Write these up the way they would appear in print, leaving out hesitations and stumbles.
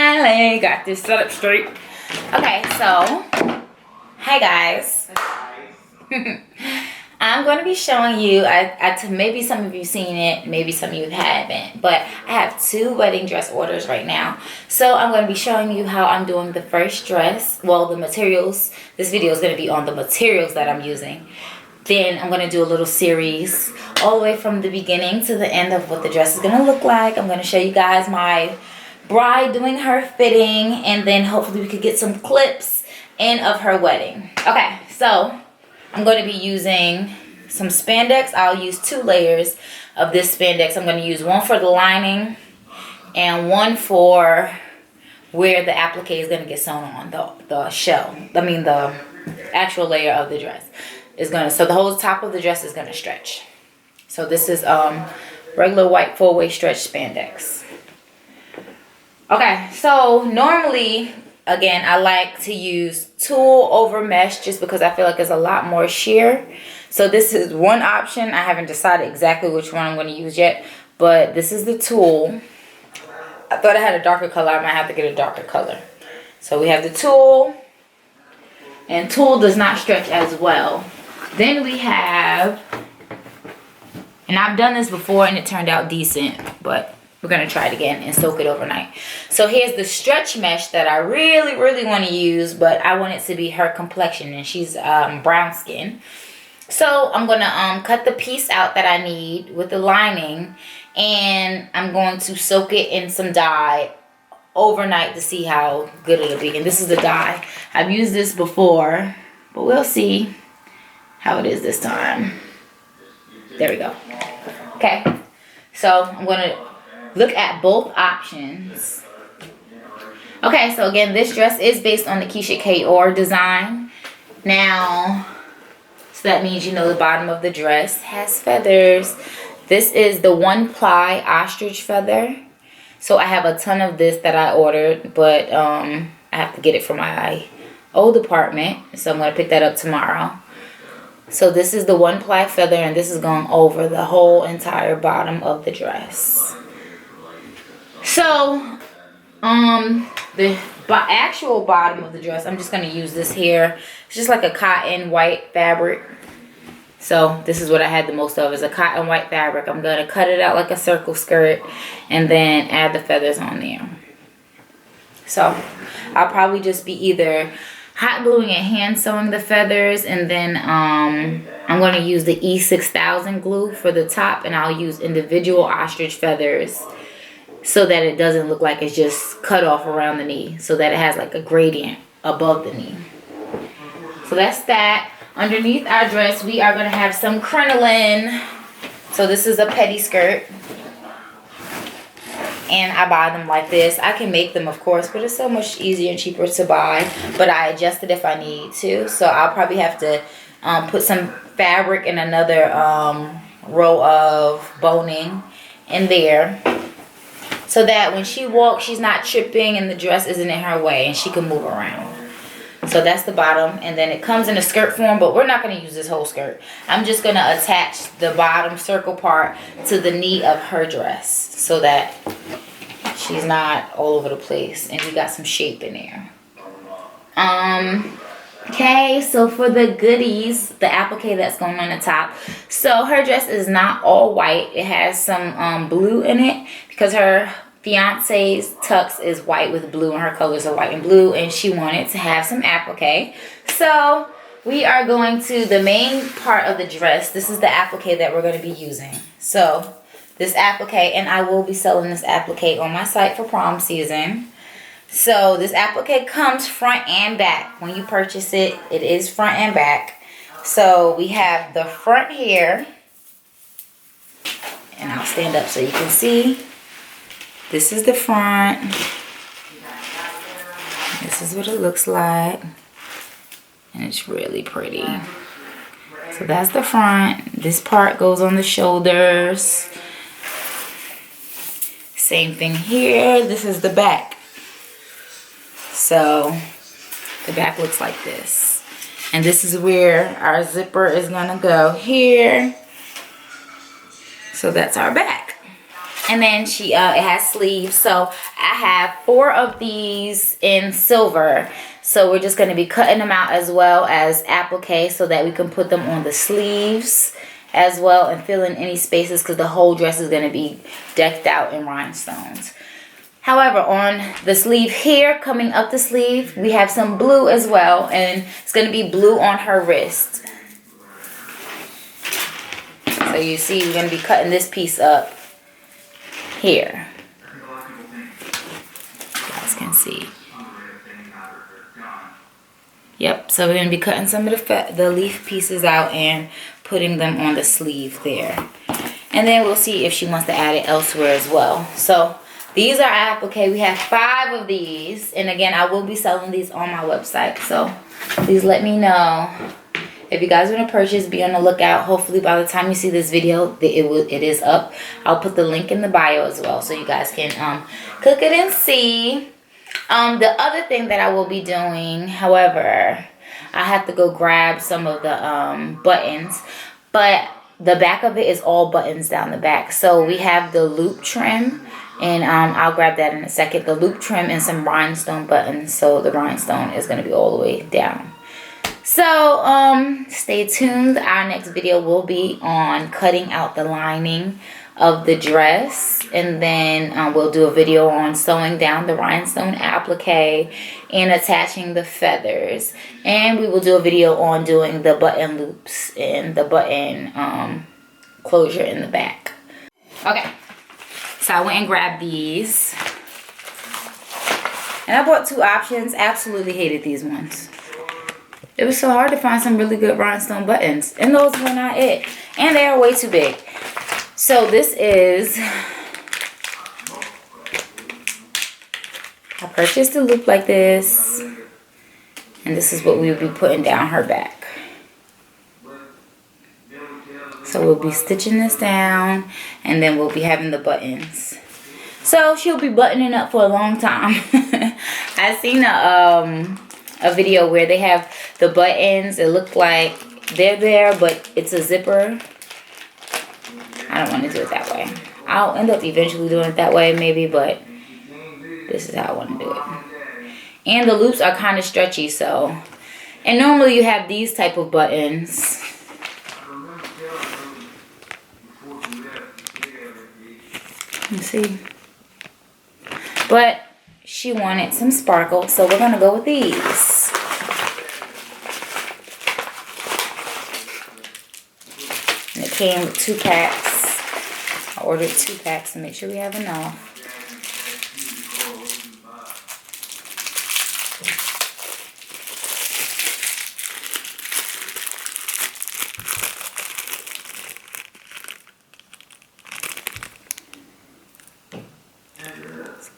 finally got this set up straight. Okay, so hi guys. I'm going to be showing you, maybe some of you seen it, maybe some of you haven't, but I have 2 wedding dress orders right now. So I'm going to be showing you how I'm doing the first dress, well, the materials. This video is going to be on the materials that I'm using. Then I'm going to do a little series all the way from the beginning to the end of what the dress is going to look like. I'm going to show you guys my bride doing her fitting, and then hopefully we could get some clips in of her wedding. Okay, so I'm going to be using some spandex. I'll use 2 layers of this spandex. I'm going to use one for the lining and one for where the applique is going to get sewn on, the shell. I mean the actual layer of the dress is going to, so the whole top of the dress is going to stretch. So this is regular white 4-way stretch spandex. Okay, so normally, again, I like to use tulle over mesh just because I feel like there's a lot more sheer. So this is one option. I haven't decided exactly which one I'm going to use yet, but this is the tulle. I thought I had a darker color. I might have to get a darker color. So we have the tulle, and tulle does not stretch as well. Then we have, and I've done this before and it turned out decent, but we're going to try it again and soak it overnight. So here's the stretch mesh that I really want to use, but I want it to be her complexion, and she's brown skin. So I'm going to cut the piece out that I need with the lining, and I'm going to soak it in some dye overnight to see how good it'll be. And this is the dye. I've used this before, but we'll see how it is this time. There we go. Okay, so I'm going to look at both options. Okay, so again, this dress is based on the Cashay Parker design. Now, so that means you know the bottom of the dress has feathers. This is the 1-ply ostrich feather. So I have a ton of this that I ordered, but I have to get it from my old department. So I'm going to pick that up tomorrow. So this is the 1-ply feather, and this is going over the whole entire bottom of the dress. So, the actual bottom of the dress, I'm just going to use this here. It's just like a cotton white fabric. So, this is what I had the most of, is a cotton white fabric. I'm going to cut it out like a circle skirt and then add the feathers on there. So, I'll probably just be either hot gluing and hand sewing the feathers, and then I'm going to use the E6000 glue for the top, and I'll use individual ostrich feathers so that it doesn't look like it's just cut off around the knee, so that it has like a gradient above the knee. So that's that. Underneath our dress, we are going to have some crinoline. So this is a petty skirt, and I buy them like this. I can make them, of course, but it's so much easier and cheaper to buy, but I adjust it if I need to. So I'll probably have to put some fabric and another row of boning in there, so that when she walks, she's not tripping and the dress isn't in her way and she can move around. So that's the bottom, and then it comes in a skirt form, but we're not going to use this whole skirt. I'm just going to attach the bottom circle part to the knee of her dress so that she's not all over the place and we got some shape in there. Okay, so for the goodies, the applique that's going on the top. So her dress is not all white. It has some blue in it because her fiance's tux is white with blue, and her colors are white and blue, and she wanted to have some applique. So we are going to the main part of the dress. This is the applique that we're going to be using. So this applique, and I will be selling this applique on my site for prom season. So this applique comes front and back. When you purchase it, it is front and back. So we have the front here, and I'll stand up so you can see. This is the front. This is what it looks like, and it's really pretty. So that's the front. This part goes on the shoulders. Same thing here. This is the back. So the back looks like this, and this is where our zipper is gonna go here. So that's our back. And then it has sleeves. So I have 4 of these in silver. So we're just going to be cutting them out as well as applique so that we can put them on the sleeves as well and fill in any spaces because the whole dress is going to be decked out in rhinestones. However, on the sleeve here, coming up the sleeve, we have some blue as well, and it's going to be blue on her wrist. So you see, we're going to be cutting this piece up here. You guys can see. Yep, so we're going to be cutting some of the leaf pieces out and putting them on the sleeve there. And then we'll see if she wants to add it elsewhere as well. So these are applique. We have 5 of these. And again, I will be selling these on my website. So please let me know. If you guys want to purchase, be on the lookout. Hopefully by the time you see this video, it is up. I'll put the link in the bio as well so you guys can click it and see. The other thing that I will be doing, however, I have to go grab some of the buttons. But the back of it is all buttons down the back. So we have the loop trim. And I'll grab that in a second. The loop trim and some rhinestone buttons. So the rhinestone is going to be all the way down. So stay tuned. Our next video will be on cutting out the lining of the dress. And then we'll do a video on sewing down the rhinestone applique and attaching the feathers. And we will do a video on doing the button loops and the button closure in the back. Okay. So I went and grabbed these. And I bought 2 options. Absolutely hated these ones. It was so hard to find some really good rhinestone buttons. And those were not it. And they are way too big. So this is... I purchased a loop like this. And this is what we will be putting down her back. So we'll be stitching this down, and then we'll be having the buttons. So she'll be buttoning up for a long time. I seen a video where they have the buttons. It looked like they're there, but it's a zipper. I don't want to do it that way. I'll end up eventually doing it that way maybe, but this is how I want to do it. And the loops are kind of stretchy, so. And normally you have these type of buttons. You see, but she wanted some sparkle, so we're gonna go with these. And it came with 2 packs. I ordered 2 packs to make sure we have enough.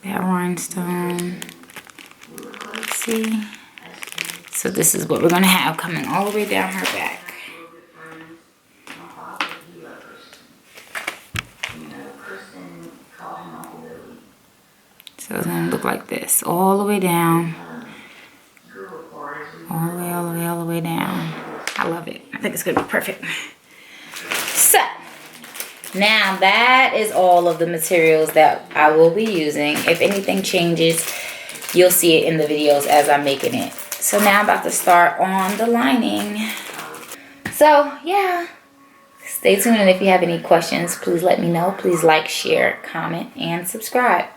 That rhinestone. See? So this is what we're going to have coming all the way down her back. So it's going to look like this. All the way down. All the way, all the way, all the way down. I love it. I think it's going to be perfect. So. Now that is all of the materials that I will be using. If anything changes, you'll see it in the videos as I'm making it. So now I'm about to start on the lining. So yeah, stay tuned, and if you have any questions, please let me know. Please like, share, comment, and subscribe.